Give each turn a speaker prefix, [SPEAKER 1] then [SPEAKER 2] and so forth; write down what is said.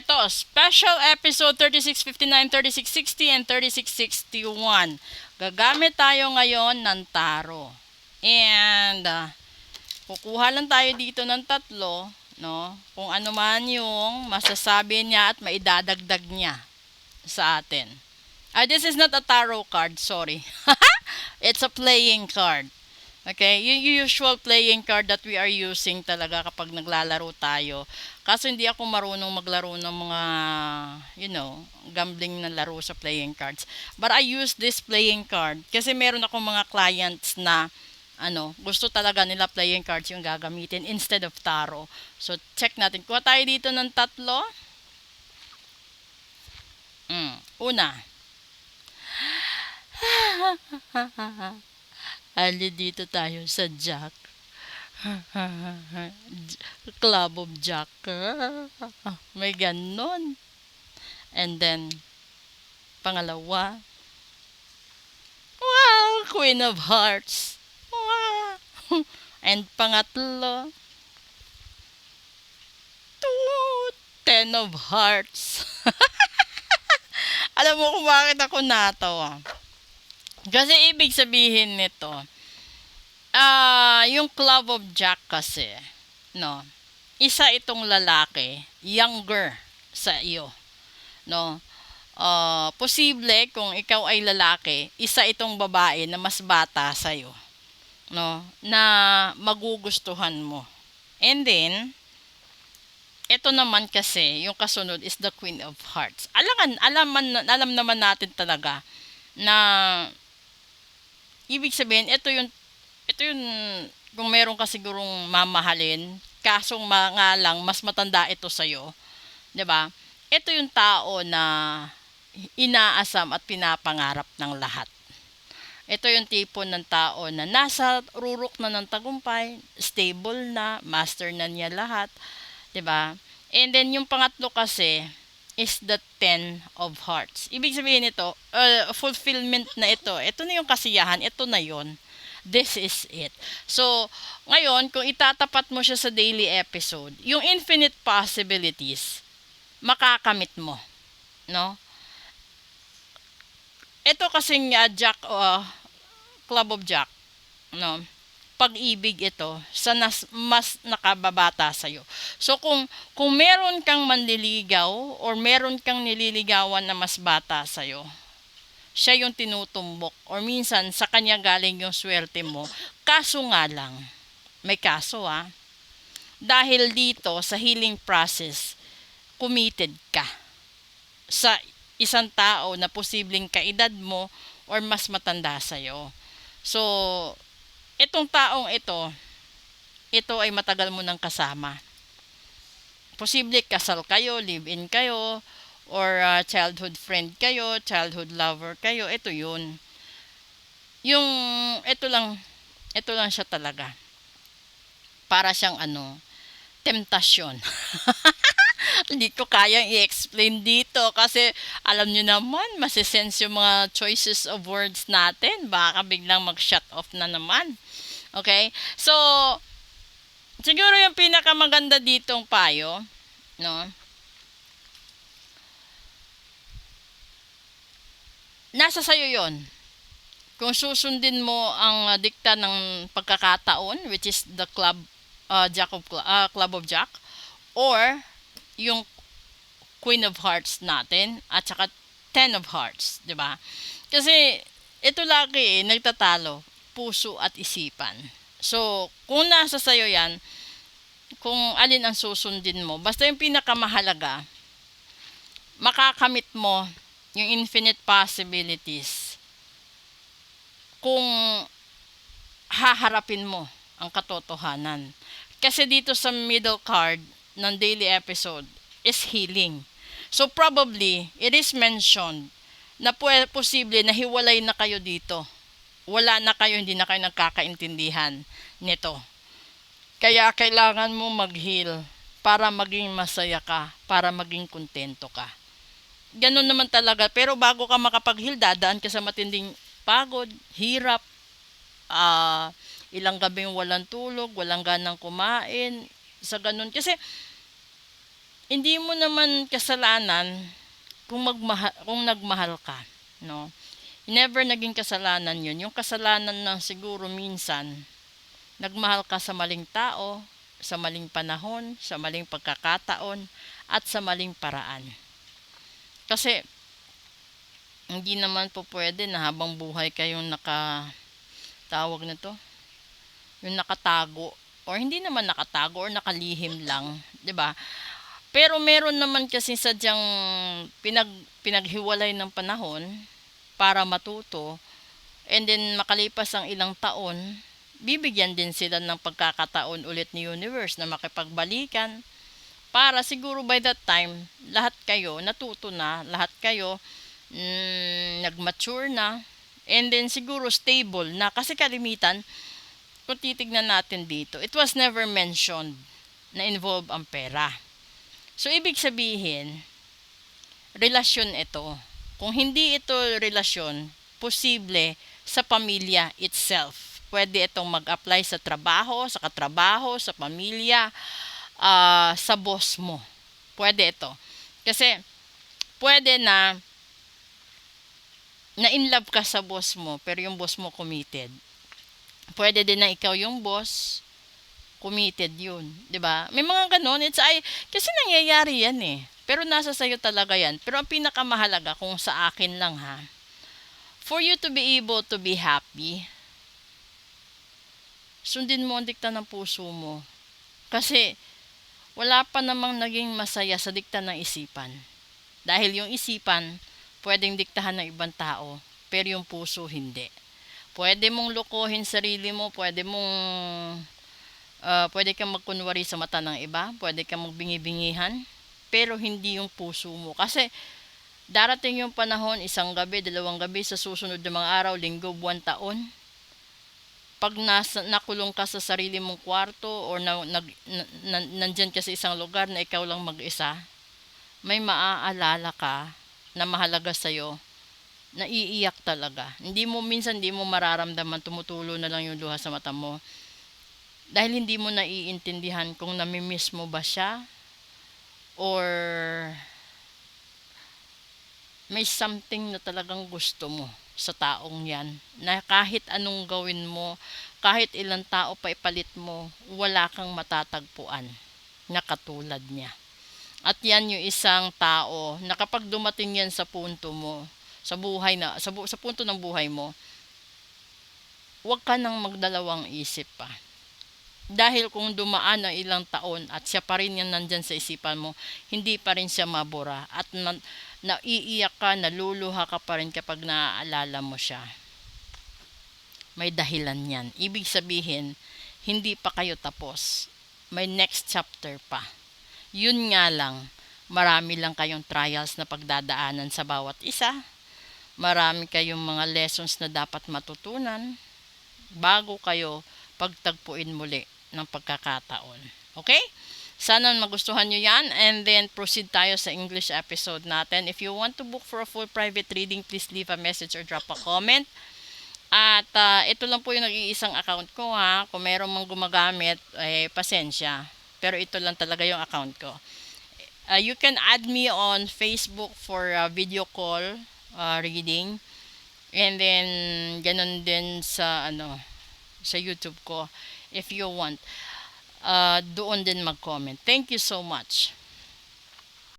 [SPEAKER 1] Ito, special episode 3659, 3660, and 3661. Gagamit tayo ngayon ng taro. And, kukuha lang tayo dito ng tatlo, no? Kung ano man yung masasabi niya at maidadagdag niya sa atin. This is not a tarot card, sorry. It's a playing card. Okay, yung usual playing card that we are using talaga kapag naglalaro tayo. Kaso hindi ako marunong maglaro ng mga, gambling na laro sa playing cards. But I use this playing card kasi meron akong mga clients na gusto talaga nila playing cards yung gagamitin instead of taro. So, check natin. Kuha tayo dito ng tatlo. Una. Ali dito tayo sa Jack. Club of Jack. May ganon. And then, pangalawa. Wow! Queen of Hearts. Wow! And pangatlo. Ten of Hearts. Alam mo kung bakit ako natawa? Kasi ibig sabihin nito, yung Club of Jack kasi, no, isa itong lalaki, younger sa iyo, no. Posible kung ikaw ay lalaki, isa itong babae na mas bata sa iyo, no, na magugustuhan mo. And then, ito naman kasi, yung kasunod is the Queen of Hearts. Alam naman natin talaga na ibig sabihin, ito yung kung meron ka sigurong mamahalin, kasong nga lang, mas matanda ito sa'yo. 'Di ba? Ito yung tao na inaasam at pinapangarap ng lahat. Ito yung tipo ng tao na nasa rurok na ng tagumpay, stable na, master na niya lahat. 'Di ba? And then yung pangatlo kasi is the Ten of Hearts. Ibig sabihin nito, fulfillment na ito. Ito na yung kasiyahan, ito na yon. This is it. So, ngayon, kung itatapat mo siya sa daily episode, yung infinite possibilities, makakamit mo. No? Ito kasing Club of Jack, no? Pag-ibig ito sa mas nakababata sa iyo. So kung meron kang manliligaw or meron kang nililigawan na mas bata sa iyo, siya yung tinutumbok or minsan sa kanya galing yung swerte mo. Kaso nga lang, may kaso dahil dito sa healing process, committed ka sa isang tao na posibleng kaedad mo or mas matanda sa iyo. So, itong taong ito ay matagal mo nang kasama. Posible kasal kayo, live-in kayo, or childhood friend kayo, childhood lover kayo, ito yun. Yung, ito lang siya talaga. Para siyang temptasyon. Hindi ko kayang i-explain dito kasi alam nyo naman, masisense yung mga choices of words natin. Baka biglang mag-shut off na naman. Okay? So, siguro yung pinakamaganda ditong payo, no? Nasa sayo yon. Kung susundin mo ang dikta ng pagkakataon, which is the Club of Jack, or yung Queen of Hearts natin, at saka Ten of Hearts, di ba? Kasi ito lagi nagtatalo, puso at isipan. So, kung nasa sayo yan, kung alin ang susundin mo, basta yung pinakamahalaga, makakamit mo yung infinite possibilities kung haharapin mo ang katotohanan. Kasi dito sa middle card ng daily episode is healing. So probably, it is mentioned na posible na hiwalay na kayo dito. Wala na kayo, hindi na kayo nagkakaintindihan nito. Kaya kailangan mo mag-heal para maging masaya ka, para maging kontento ka. Ganun naman talaga. Pero bago ka makapag-heal, dadaan ka sa matinding pagod, hirap, ilang gabing walang tulog, walang ganang kumain, sa ganun. Kasi hindi mo naman kasalanan kung nagmahal ka, no? Never naging kasalanan yun. Yung kasalanan na siguro minsan, nagmahal ka sa maling tao, sa maling panahon, sa maling pagkakataon, at sa maling paraan. Kasi, hindi naman po pwede na habang buhay kayong tawag na to, yung nakatago, or hindi naman nakatago, or nakalihim lang, 'di ba? Pero meron naman kasi sadyang pinaghiwalay ng panahon para matuto, and then makalipas ang ilang taon, bibigyan din sila ng pagkakataon ulit ni universe na makipagbalikan para siguro by that time lahat kayo natuto na, lahat kayo nag-mature na, and then siguro stable na, kasi kalimitan kung titignan natin dito, it was never mentioned na involve ang pera. So ibig sabihin, relasyon ito. Kung hindi ito relasyon, posible sa pamilya itself. Pwede itong mag-apply sa trabaho, sa katrabaho, sa pamilya, sa boss mo. Pwede ito. Kasi pwede na in love ka sa boss mo, pero yung boss mo committed. Pwede din na ikaw yung boss, committed yun. 'Di ba? May mga ganon. Kasi nangyayari yan eh. Pero nasa sayo talaga yan. Pero ang pinakamahalaga, kung sa akin lang ha, for you to be able to be happy, sundin mo ang dikta ng puso mo. Kasi wala pa namang naging masaya sa dikta ng isipan. Dahil yung isipan, pwedeng diktahan ng ibang tao, pero yung puso hindi. Pwede mong lokohin sarili mo, pwede kang magkunwari sa mata ng iba, pwede kang magbingi-bingihan, pero hindi yung puso mo. Kasi darating yung panahon, isang gabi, 2 gabi, sa susunod na mga araw, linggo, buwan, taon, pag nakulong ka sa sarili mong kwarto, or nandyan ka sa isang lugar na ikaw lang mag-isa, may maaalala ka na mahalaga sa'yo, naiiyak talaga. Minsan hindi mo mararamdaman, tumutulo na lang yung luha sa mata mo. Dahil hindi mo naiintindihan kung namimiss mo ba siya, or may something na talagang gusto mo sa taong yan, na kahit anong gawin mo, kahit ilang tao pa ipalit mo, wala kang matatagpuan na katulad niya. At yan yung isang tao na kapag dumating yan sa punto mo, sa buhay sa punto ng buhay mo, huwag ka nang magdalawang isip pa. Dahil kung dumaan ang ilang taon at siya pa rin yan nandyan sa isipan mo, hindi pa rin siya mabura, at naiiyak ka, naluluha ka pa rin kapag naaalala mo siya. May dahilan yan. Ibig sabihin, hindi pa kayo tapos. May next chapter pa. Yun nga lang, marami lang kayong trials na pagdadaanan sa bawat isa. Marami kayong mga lessons na dapat matutunan bago kayo pagtagpuin muli ng pagkakataon. Okay? Sana magustuhan nyo yan, and then proceed tayo sa English episode natin. If you want to book for a full private reading, please leave a message or drop a comment. At ito lang po yung nag-iisang account ko ha. Kung meron mang gumagamit, pasensya. Pero ito lang talaga yung account ko. You can add me on Facebook for video call reading. And then ganun din sa sa YouTube ko if you want. Doon din mag-comment. Thank you so much.